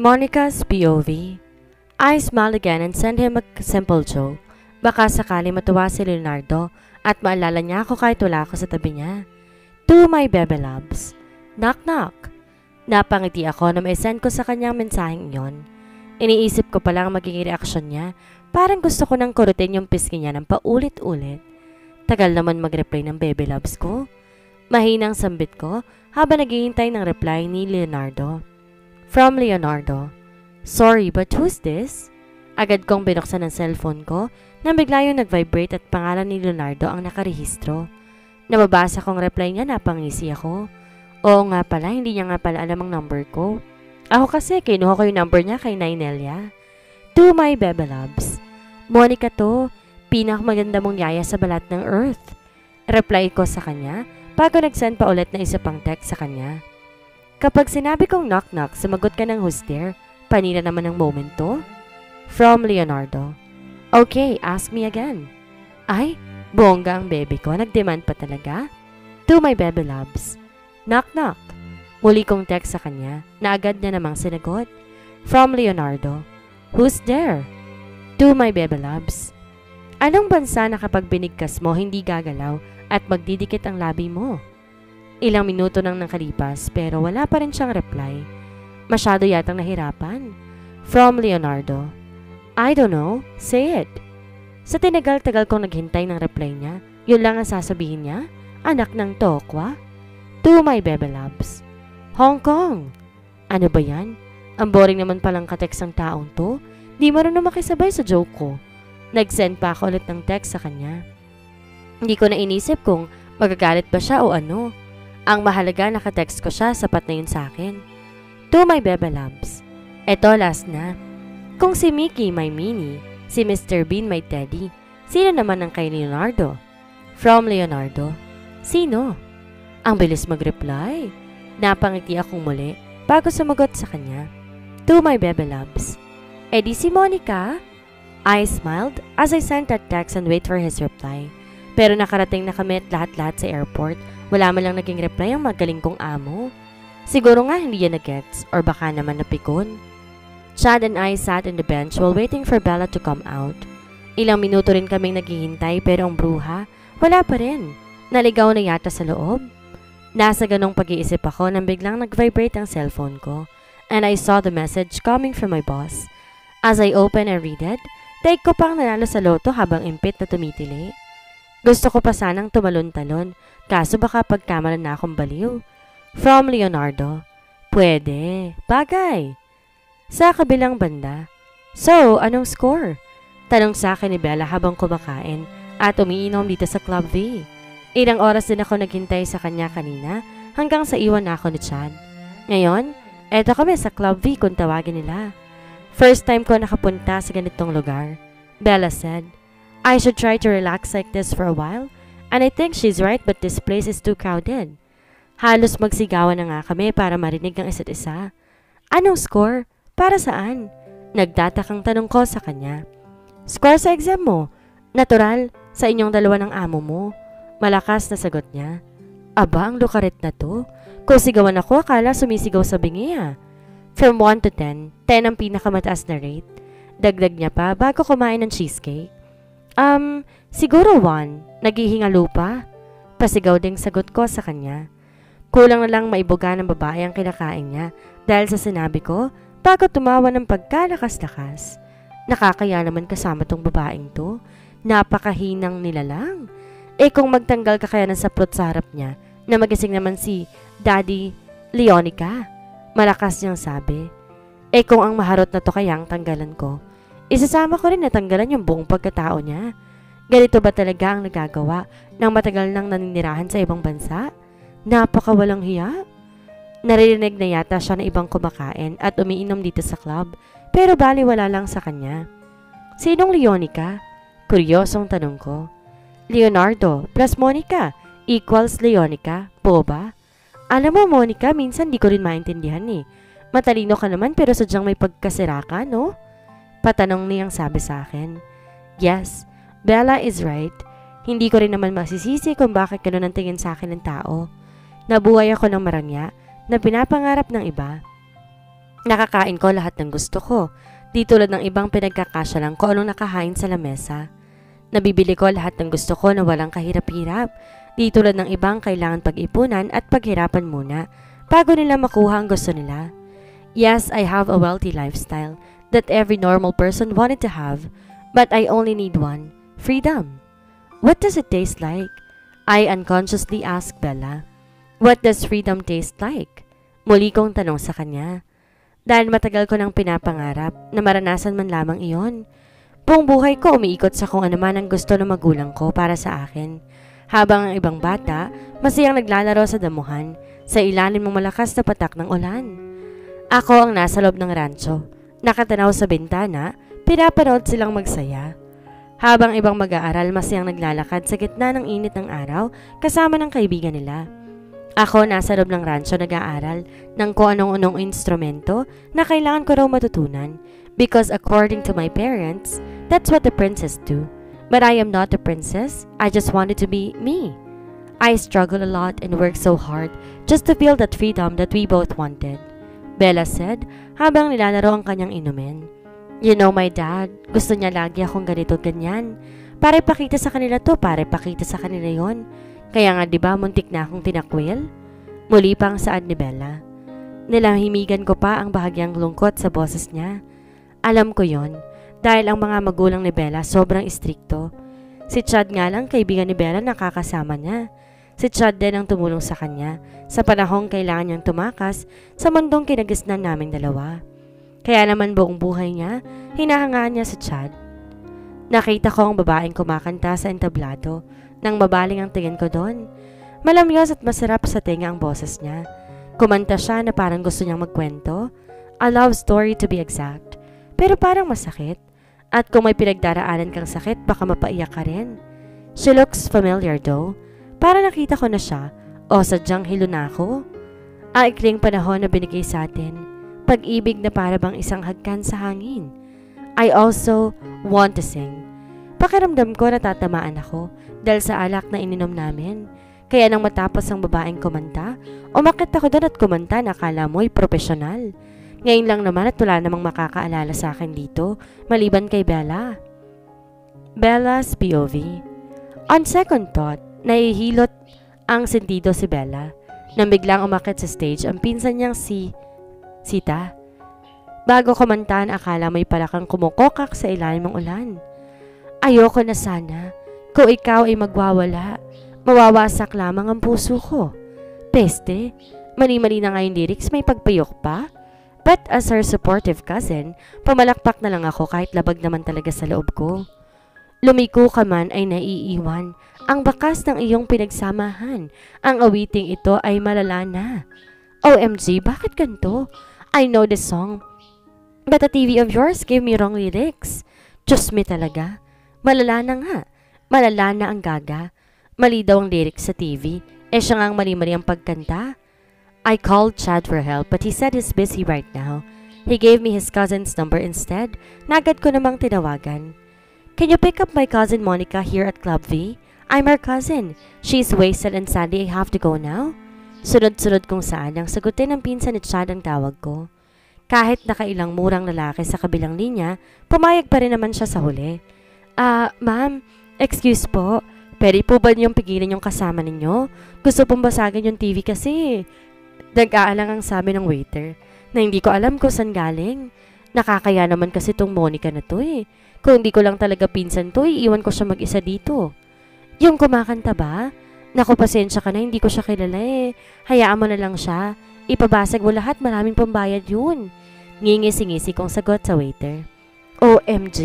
Monica's POV. I smiled again and sent him a simple joke. Baka sakali matuwa si Leonardo at maalala niya ako kahit wala ako sa tabi niya. To my bebe loves. Knock knock. Napangiti ako na may send ko sa kanyang mensaheng iyon. Iniisip ko palang magiging reaksyon niya. Parang gusto ko nang kurutin yung pisngi niya ng paulit-ulit. Tagal naman mag-reply ng bebe loves ko. Mahinang sambit ko habang naghihintay ng reply ni Leonardo. From Leonardo. Sorry, but who's this? Agad kong binuksan ang cellphone ko nang bigla yung nag-vibrate at pangalan ni Leonardo ang nakarehistro. Nababasa kong reply niya, napangisi ako. Oo nga pala, hindi niya nga pala alam ang number ko. Ako kasi, kinuha ko yung number niya kay Nainelia. To my bebe loves. Monica to, pinakamaganda mong yaya sa balat ng earth. Reply ko sa kanya bago nag-send pa ulit na isa pang text sa kanya. Kapag sinabi kong knock-knock, sumagot ka ng who's there. Panira naman ang moment to. From Leonardo. Okay, ask me again. Ay, bongga ang baby ko. Nag-demand pa talaga. To my baby loves. Knock-knock. Muli kong text sa kanya na agad niya namang sinagot. From Leonardo. Who's there? To my baby loves. Anong bansa na kapag binigkas mo hindi gagalaw at magdidikit ang labi mo? Ilang minuto nang nakalipas pero wala pa rin siyang reply. Masyado yatang nahirapan. From Leonardo. I don't know. Say it. Sa tinagal-tagal kong naghintay ng reply niya, yun lang ang sasabihin niya? Anak ng tokwa? To my baby loves. Hong Kong. Ano ba yan? Ang boring naman palang katext ang taong to. Di marunong makisabay sa joke ko. Nag-send pa ako ulit ng text sa kanya. Hindi ko na inisip kung magagalit ba siya o ano. Ang mahalaga nakatext ko siya, sapat na yun sa akin. To my bebe loves. Eto last na. Kung si Mickey may Minnie, si Mr. Bean may Teddy, sino naman ang kay Leonardo? From Leonardo. Sino? Ang bilis mag-reply. Napangiti akong muli bago sumagot sa kanya. To my bebe loves. Di si Monica? I smiled as I sent that text and wait for his reply. Pero nakarating na kami at lahat-lahat sa airport. Wala man lang naging reply ang magaling kong amo. Siguro nga hindi yan na-gets or baka naman napikon. Chad and I sat in the bench while waiting for Bella to come out. Ilang minuto rin kaming naghihintay pero ang bruha, wala pa rin. Naligaw na yata sa loob. Nasa ganong pag-iisip ako nang biglang nag-vibrate ang cellphone ko and I saw the message coming from my boss. As I open and read it, take ko pang nanalo sa loto habang impit na tumitili. Gusto ko pa sanang tumalon-talon, kaso baka pagkamalan na akong baliw. From Leonardo. Pwede. Bagay. Sa kabilang banda. So, anong score? Tanong sa akin ni Bella habang kumakain at umiinom dito sa Club V. Ilang oras din ako naghintay sa kanya kanina hanggang sa iwan na ako ni Chad. Ngayon, eto kami sa Club V kung tawagin nila. First time ko nakapunta sa ganitong lugar. Bella said, I should try to relax like this for a while. And I think she's right but this place is too crowded. Halos magsigawan na nga kami para marinig ang isa't isa. Anong score? Para saan? Nagtatakang tanong ko sa kanya. Score sa exam mo. Natural, sa inyong dalawa ng amo mo. Malakas na sagot niya. Aba, ang lukarit na to. Kung sigawan ako, akala sumisigaw sa bingi ah. From 1 to 10, 10 ang pinakamataas na rate. Dagdag niya pa bago kumain ng cheesecake. Siguro 1. Naghihingalo pa. Pasigaw ding sagot ko sa kanya. Kulang na lang maibuga ng babae ang kinakain niya dahil sa sinabi ko bago tumawa ng pagkalakas-lakas. Nakakaya naman kasama tong babaeng to. Napakahinang nilalang. Kung magtanggal ka kaya ng saplot sa harap niya na magising naman si Daddy Leonica. Malakas niyang sabi. Kung ang maharot na to kaya ang tanggalan ko. Isasama ko rin na tanggalan yung buong pagkatao niya. Ganito ba talaga ang nagagawa ng matagal nang naninirahan sa ibang bansa? Napakawalang hiya. Narinig na yata siya na ibang kumakain at umiinom dito sa club pero baliwala lang sa kanya. Sinong Leonica? Kuryosong tanong ko. Leonardo plus Monica equals Leonica, boba? Alam mo Monica, minsan di ko rin maintindihan eh. Matalino ka naman pero sadyang may pagkasira ka, no? Patanong niyang sabi sa akin. Yes, Bella is right. Hindi ko rin naman masisisi kung bakit ganun ang tingin sa akin ng tao. Nabuhay ako ng marangya na pinapangarap ng iba. Nakakain ko lahat ng gusto ko, di tulad ng ibang pinagkakasya lang ko anong nakahain sa lamesa. Nabibili ko lahat ng gusto ko na walang kahirap-hirap, di tulad ng ibang kailangan pag-ipunan at paghirapan muna bago nila makuha ang gusto nila. Yes, I have a wealthy lifestyle that every normal person wanted to have, but I only need one, freedom. What does it taste like? I unconsciously asked Bella. What does freedom taste like? Muli kong tanong sa kanya. Dahil matagal ko nang pinapangarap na maranasan man lamang iyon. Buong buhay ko umiikot sa kung ano man ang gusto ng magulang ko para sa akin. Habang ang ibang bata, masayang naglalaro sa damuhan sa ilalim ng malakas na patak ng ulan. Ako ang nasa loob ng rancho. Nakatanaw sa bintana, pinapanood silang magsaya. Habang ibang mag-aaral masayang naglalakad sa gitna ng init ng araw kasama ng kaibigan nila. Ako nasa loob ng rancho nag-aaral ng kung anong-anong instrumento na kailangan ko raw matutunan because according to my parents, that's what the princess do. But I am not a princess, I just wanted to be me. I struggle a lot and work so hard just to feel that freedom that we both wanted. Bella said habang nilalaro ang kanyang inumin. You know my dad, gusto niya lagi akong ganito ganyan. Para ipakita sa kanila to, para ipakita sa kanila yon. Kaya nga diba muntik na akong tinakwil? Muli pang saad ni Bella. Nilahimigan ko pa ang bahagyang lungkot sa boses niya. Alam ko yon, dahil ang mga magulang ni Bella sobrang istrikto. Si Chad nga lang kaibigan ni Bella nakakasama niya. Si Chad din ang tumulong sa kanya sa panahong kailangan niyang tumakas sa mundong kinagisnan naming dalawa. Kaya naman buong buhay niya, hinahangaan niya si Chad. Nakita ko ang babaeng kumakanta sa entablado. Nang mabaling ang tingin ko doon. Malamyos at masarap sa tinga ang boses niya. Kumanta siya na parang gusto niyang magkwento. A love story to be exact. Pero parang masakit. At kung may pinagdaraanan kang sakit, baka mapaiyak ka rin. She looks familiar though. Para nakita ko na siya. O sadyang hilo na ako. Aikling panahon na binigay sa atin. Pag-ibig na para bang isang hagkan sa hangin. I also want to sing. Pakiramdam ko natatamaan ako dahil sa alak na ininom namin. Kaya nang matapos ang babaeng kumanta, umakit ako doon at kumanta na akala mo'y profesional. Ngayon lang naman at wala namang makakaalala sa akin dito, maliban kay Bella. Bella's POV. On second thought, nahihilot ang sentido si Bella nang biglang umakit sa stage ang pinsan niyang si Sita. Bago kumantahan, akala may palakang kumukokak sa ilalim ng ulan. Ayoko na sana. Kung ikaw ay magwawala, mawawasak lamang ang puso ko. Peste, mali-mali na nga yung lyrics, may pagpayok pa. But as her supportive cousin, pumalakpak na lang ako kahit labag naman talaga sa loob ko. Lumiko ka man ay naiiwan. Ang bakas ng iyong pinagsamahan. Ang awiting ito ay malala na. OMG, bakit ganito? I know this song, but the TV of yours gave me wrong lyrics. Diyos me talaga. Malala na nga. Malala na ang gaga. Mali daw ang lyrics sa TV. Siya nga ang mali-mali ang pagkanta. I called Chad for help but he said he's busy right now. He gave me his cousin's number instead. Nagad ko namang tinawagan. Can you pick up my cousin Monica here at Club V? I'm her cousin. She's wasted and sadly I have to go now. Sunod-sunod kung saan ang sagutin ng pinsan ni Chad ang tawag ko. Kahit nakailang murang lalaki sa kabilang linya, pumayag pa rin naman siya sa huli. Ma'am, excuse po. Pwede po ba niyong pigilan yung kasama ninyo? Gusto pong basagin yung TV kasi. Nag-aalang ang sabi ng waiter na hindi ko alam kung saan galing. Nakakaya naman kasi tong Monica na to eh. Kung hindi ko lang talaga pinsan to, iiwan ko siya mag-isa dito. Yung kumakanta ba? Naku, pasensya ka na, hindi ko siya kilala eh. Hayaan mo na lang siya. Ipabasag mo lahat, maraming pambayad yun. Ngingisi-ngisi kong sagot sa waiter. OMG!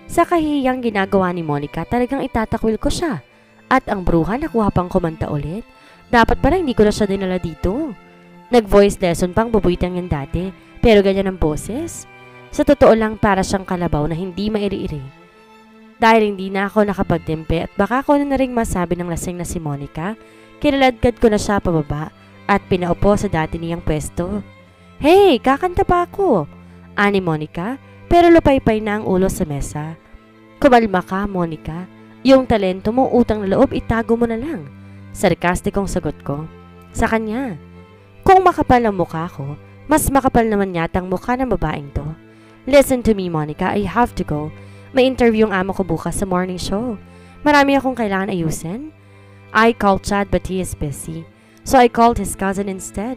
Sa kahiyang ginagawa ni Monica, talagang itatakwil ko siya. At ang bruha nakuha pang kumanta ulit. Dapat pala hindi ko na siya dinala dito. Nag-voice lesson pang bubuitang yan dati, pero ganyan ang boses. Sa totoo lang para siyang kalabaw na hindi mairi-iri. Dahil hindi na ako nakapagtempe at baka ko na ring masabi ng lasing na si Monica, kinaladkad ko na siya pababa at pinaupo sa dati niyang pwesto. Hey, kakanta pa ako! Ani Monica, pero lupay-pay na ang ulo sa mesa. Kumalma ka, Monica. Yung talento mo, utang na loob, itago mo na lang. Sarkastikong sagot ko. Sa kanya. Kung makapal ang mukha ko, Mas makapal naman yata ang mukha ng babaeng to. Listen to me, Monica. I have to go. May interview ang amo ko bukas sa morning show. Marami akong kailangan ayusin. I called Chad but he is busy. So I called his cousin instead.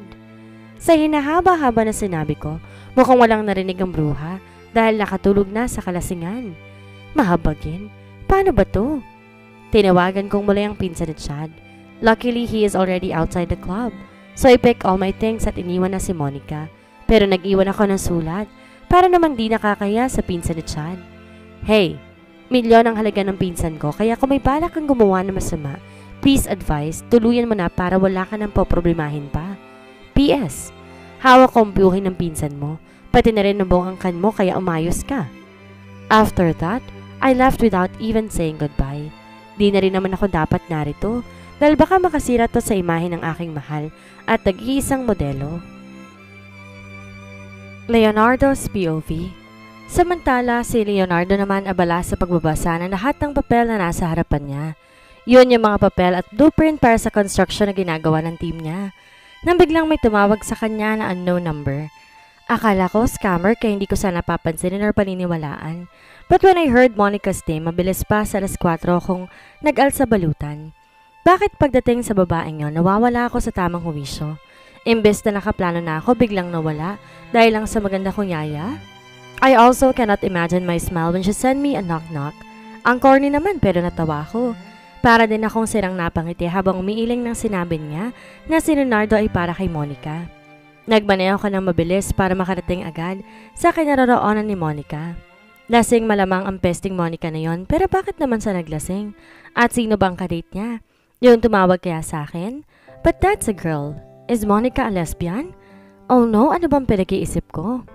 Sa hinahaba-haba na sinabi ko, mukhang walang narinig ang bruha dahil nakatulog na sa kalasingan. Mahabagin. Paano ba to? Tinawagan kong muli ang pinsan ni Chad. Luckily, he is already outside the club. So I picked all my things at iniwan na si Monica. Pero nag-iwan ako ng sulat para naman di nakakaya sa pinsan ni Chad. Hey, milyon ang halaga ng pinsan ko kaya kung may balak kang gumawa ng masama, please advise, tuluyan mo na para wala ka nang poproblemahin pa. P.S. Hawak ko ang buhay ng pinsan mo, pati na rin ang buong angkan mo kaya umayos ka. After that, I left without even saying goodbye. Di na rin naman ako dapat narito dahil baka makasira to sa imahe ng aking mahal at nag-iisang modelo. Leonardo's POV. Samantala, si Leonardo naman abala sa pagbabasa ng lahat ng papel na nasa harapan niya. Yun yung mga papel at blueprint para sa construction na ginagawa ng team niya. Nang biglang may tumawag sa kanya na unknown number. Akala ko scammer kaya hindi ko sana papansinin or paniniwalaan. But when I heard Monica's name, mabilis pa sa alas 4 akong nag-al sa balutan. Bakit pagdating sa babaeng yon, nawawala ako sa tamang huwisyo? Imbes na nakaplano na ako, biglang nawala dahil lang sa maganda kong yaya? I also cannot imagine my smile when she sent me a knock-knock. Ang corny naman pero natawa ko. Para din akong sirang napangiti habang umiiling ng sinabi niya na si Leonardo ay para kay Monica. Nagbaneo ko ng mabilis para makarating agad sa kinaroroonan ni Monica. Lasing malamang ang pesting Monica na yon pero bakit naman sa naglasing? At sino bang kadate niya? Yung tumawag kaya sa akin? But that's a girl. Is Monica a lesbian? Oh no, ano bang pinag-iisip ko?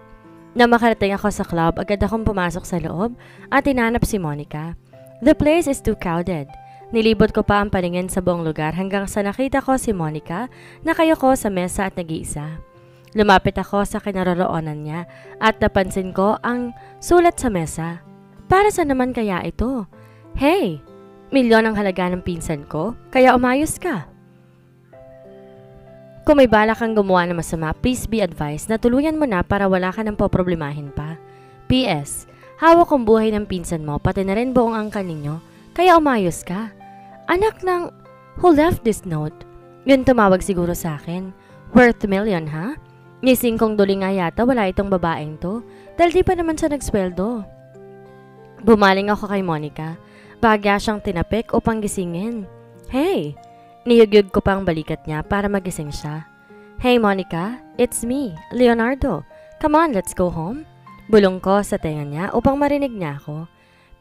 Na makarating ako sa club, agad akong pumasok sa loob at tinanap si Monica. The place is too crowded. Nilibot ko pa ang paningin sa buong lugar hanggang sa nakita ko si Monica nakayuko sa mesa at nag-iisa. Lumapit ako sa kinaroroonan niya at napansin ko ang sulat sa mesa. Para saan naman kaya ito? Hey, milyon ang halaga ng pinsan ko, kaya umayos ka. Kung may balak kang gumawa ng masama, please be advised na tuluyan mo na para wala ka nang poproblemahin pa. P.S. Hawak ang buhay ng pinsan mo, pati na rin buong angkan ninyo, kaya umayos ka. Anak ng who left this note? Yun tumawag siguro sa akin. Worth $1 million, ha? Nising kong duli nga yata wala itong babaeng to, dahil di pa naman siya nagsweldo. Bumaling ako kay Monica. Bagya siyang tinapik upang gisingin. Hey! Niyugyug ko pa ang balikat niya para magising siya. Hey Monica, it's me, Leonardo. Come on, let's go home. Bulong ko sa tenga niya upang marinig niya ako.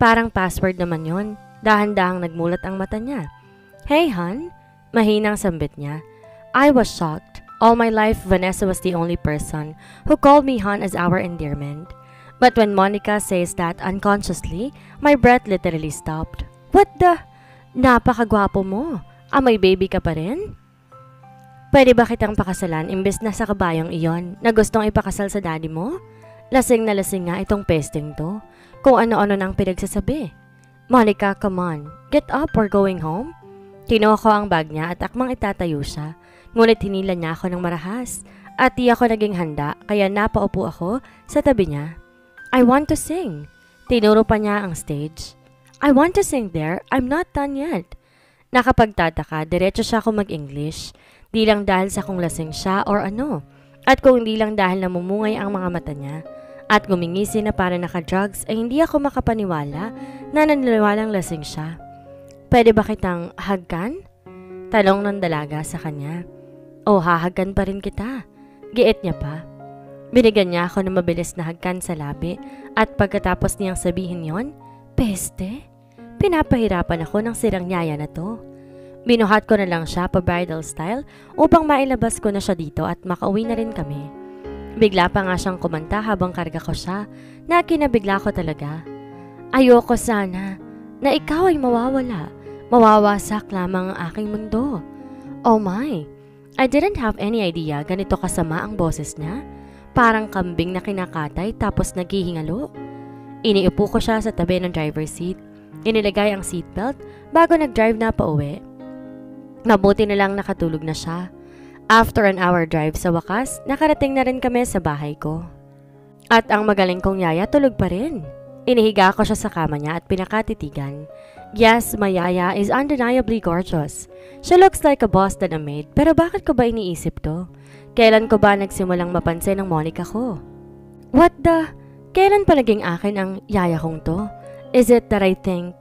Parang password naman yon. Dahan-dahang nagmulat ang mata niya. Hey hon, mahinang sambit niya. I was shocked. All my life, Vanessa was the only person who called me hon as our endearment. But when Monica says that unconsciously, my breath literally stopped. What the? Napakagwapo mo. May baby ka pa rin? Pwede ba kitang pakasalan imbes na sa kabayong iyon na gustong ipakasal sa daddy mo? Lasing na lasing nga itong pesting to. Kung ano-ano nang pinagsasabi. Monica, come on. Get up, we're going home. Kinuha ko ang bag niya at akmang itatayo siya. Ngunit hinila niya ako ng marahas. At di ako naging handa kaya napaupo ako sa tabi niya. I want to sing. Tinuro pa niya ang stage. I want to sing there. I'm not done yet. Nakapagtataka, diretso siya ako mag-English. Di lang dahil sa kung lasing siya or ano. At kung hindi lang dahil namumungay ang mga mata niya. At gumingisi na para naka-drugs ay hindi ako makapaniwala na naniniwalang lasing siya. Pwede ba kitang hagkan? Talong ng dalaga sa kanya. O hahagkan pa rin kita. Giit niya pa. Binigyan niya ako ng mabilis na hagkan sa labi at pagkatapos niyang sabihin yon, peste? Pinapahirapan ako ng sirang yaya na to. Binuhat ko na lang siya pa bridal style upang mailabas ko na siya dito at makauwi na rin kami. Bigla pa nga siyang kumanta habang karga ko siya na kinabigla ko talaga. Ayoko sana na ikaw ay mawawala. Mawawasak lamang ang aking mundo. Oh my, I didn't have any idea ganito kasama ang boses niya. Parang kambing na kinakatay tapos naghihingalo. Iniupo ko siya sa tabi ng driver's seat. Inilagay ang seatbelt bago nag-drive na pauwi. Mabuti na lang nakatulog na siya. After an hour drive sa wakas, nakarating na rin kami sa bahay ko. At ang magaling kong yaya tulog pa rin. Inihiga ko siya sa kama niya at pinakatitigan. Yes, my yaya is undeniably gorgeous. She looks like a boss than a maid, pero bakit ko ba iniisip to? Kailan ko ba nagsimulang mapansin ang Monica ko? What the? Kailan pa naging akin ang yaya kong to? Is it that I think,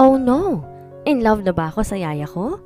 oh no, in love na ba ako sa yaya ko?